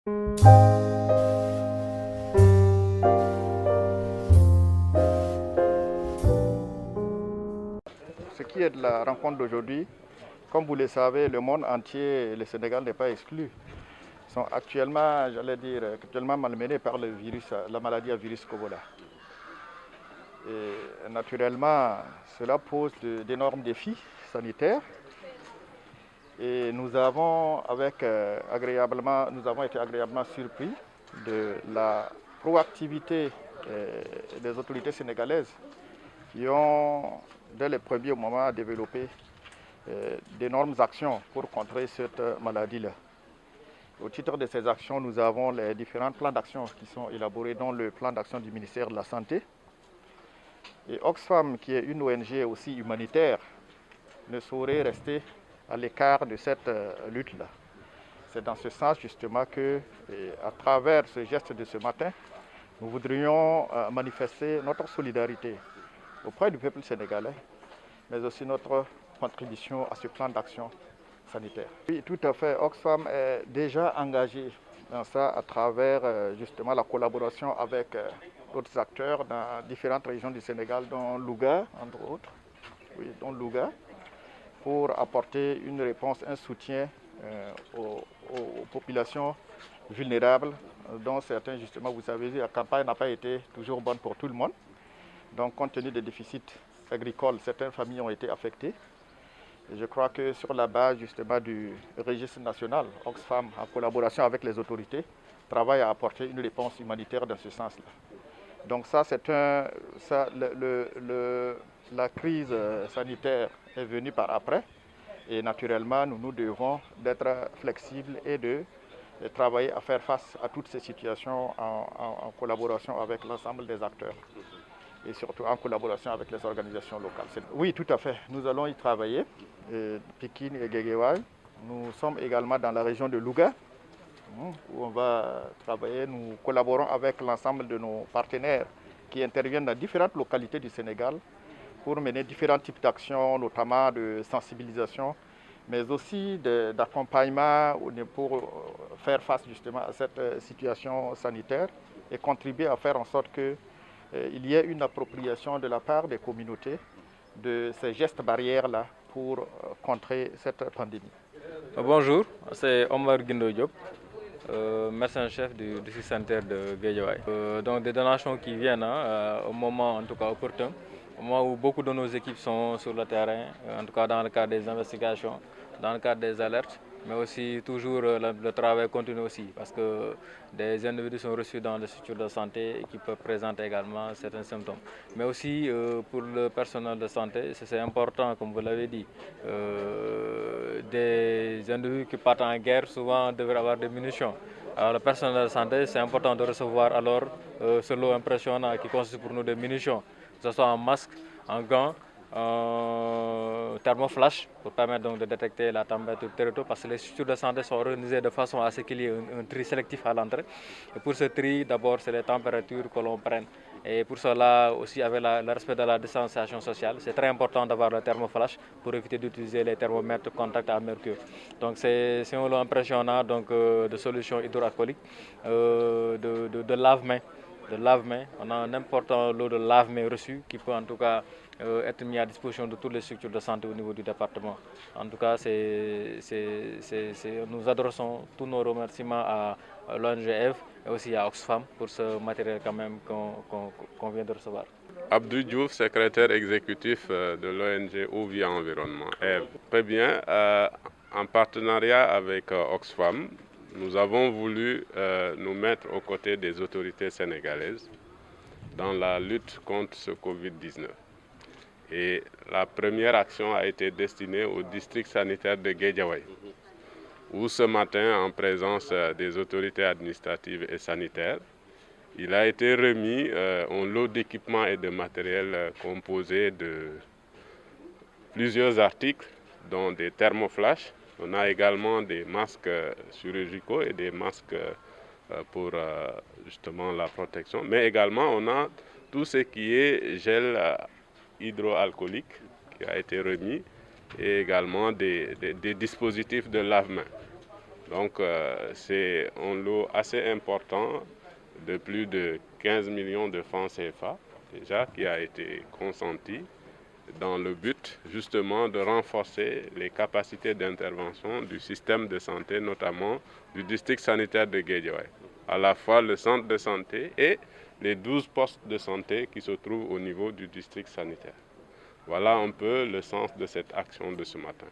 Ce qui est de la rencontre d'aujourd'hui, comme vous le savez, le monde entier, le Sénégal n'est pas exclu, sont actuellement, actuellement malmenés par le virus, la maladie à virus Ebola. Et naturellement, cela pose d'énormes défis sanitaires. Et nous avons été agréablement surpris de la proactivité des autorités sénégalaises qui ont, dès les premiers moments, développé d'énormes actions pour contrer cette maladie-là. Au titre de ces actions, nous avons les différents plans d'action qui sont élaborés dans le plan d'action du ministère de la Santé. Et Oxfam, qui est une ONG aussi humanitaire, ne saurait rester à l'écart de cette lutte-là. C'est dans ce sens justement que, à travers ce geste de ce matin, nous voudrions manifester notre solidarité auprès du peuple sénégalais, mais aussi notre contribution à ce plan d'action sanitaire. Oui, tout à fait. Oxfam est déjà engagé dans ça à travers justement la collaboration avec d'autres acteurs dans différentes régions du Sénégal, dont Louga, entre autres, oui, dont Louga, pour apporter une réponse, un soutien aux populations vulnérables, dont certains, justement, vous savez, la campagne n'a pas été toujours bonne pour tout le monde. Donc, compte tenu des déficits agricoles, certaines familles ont été affectées. Et je crois que sur la base, justement, du registre national, Oxfam, en collaboration avec les autorités, travaille à apporter une réponse humanitaire dans ce sens-là. Donc ça, la crise sanitaire est venue par après. Et naturellement, nous devons d'être flexibles et de travailler à faire face à toutes ces situations en collaboration avec l'ensemble des acteurs et surtout en collaboration avec les organisations locales. Oui, tout à fait. Nous allons y travailler, Pikine et Guéguéouaï. Nous sommes également dans la région de Louga, où on va travailler. Nous collaborons avec l'ensemble de nos partenaires qui interviennent dans différentes localités du Sénégal pour mener différents types d'actions, notamment de sensibilisation, mais aussi d'accompagnement pour faire face justement à cette situation sanitaire et contribuer à faire en sorte qu'il y ait une appropriation de la part des communautés de ces gestes barrières-là pour contrer cette pandémie. Bonjour, c'est Omar Guindo Diop, médecin-chef du district sanitaire de Guédiawaye. Donc des donations qui viennent au moment en tout cas opportun, au moment où beaucoup de nos équipes sont sur le terrain, en tout cas dans le cadre des investigations, dans le cadre des alertes, mais aussi toujours le travail continue aussi parce que des individus sont reçus dans les structures de santé et qui peuvent présenter également certains symptômes. Mais aussi pour le personnel de santé, c'est important comme vous l'avez dit, des individus qui partent en guerre souvent devraient avoir des munitions. Alors le personnel de santé, c'est important de recevoir alors ce lot impressionnant qui consiste pour nous des munitions, que ce soit en masque, en gants, thermoflash pour permettre donc de détecter la température du territoire parce que les structures de santé sont organisées de façon à ce qu'il y ait un tri sélectif à l'entrée. Et pour ce tri, d'abord, c'est les températures que l'on prenne. Et pour cela aussi, avec le respect de la distanciation sociale, c'est très important d'avoir le thermoflash pour éviter d'utiliser les thermomètres contact à mercure. Donc c'est un lot impressionnant donc, de solutions hydroalcooliques, de lave-mains. On a un important lot de lave-mains reçus qui peut en tout cas être mis à disposition de toutes les structures de santé au niveau du département. En tout cas, nous adressons tous nos remerciements à l'ONG EVE et aussi à Oxfam pour ce matériel quand même qu'on vient de recevoir. Abdou Diouf, secrétaire exécutif de l'ONG Ouvia Environnement, EVE. Très bien, en partenariat avec Oxfam, nous avons voulu nous mettre aux côtés des autorités sénégalaises dans la lutte contre ce Covid-19. Et la première action a été destinée au district sanitaire de Guédiawaye, où ce matin, en présence des autorités administratives et sanitaires, il a été remis un lot d'équipements et de matériel composé de plusieurs articles, dont des thermoflash. On a également des masques chirurgicaux et des masques pour justement la protection. Mais également, on a tout ce qui est gel hydroalcoolique qui a été remis et également des dispositifs de lave-mains. Donc c'est un lot assez important de plus de 15 millions de francs CFA déjà qui a été consenti dans le but justement de renforcer les capacités d'intervention du système de santé, notamment du district sanitaire de Guédiawaye. À la fois le centre de santé et les 12 postes de santé qui se trouvent au niveau du district sanitaire. Voilà un peu le sens de cette action de ce matin.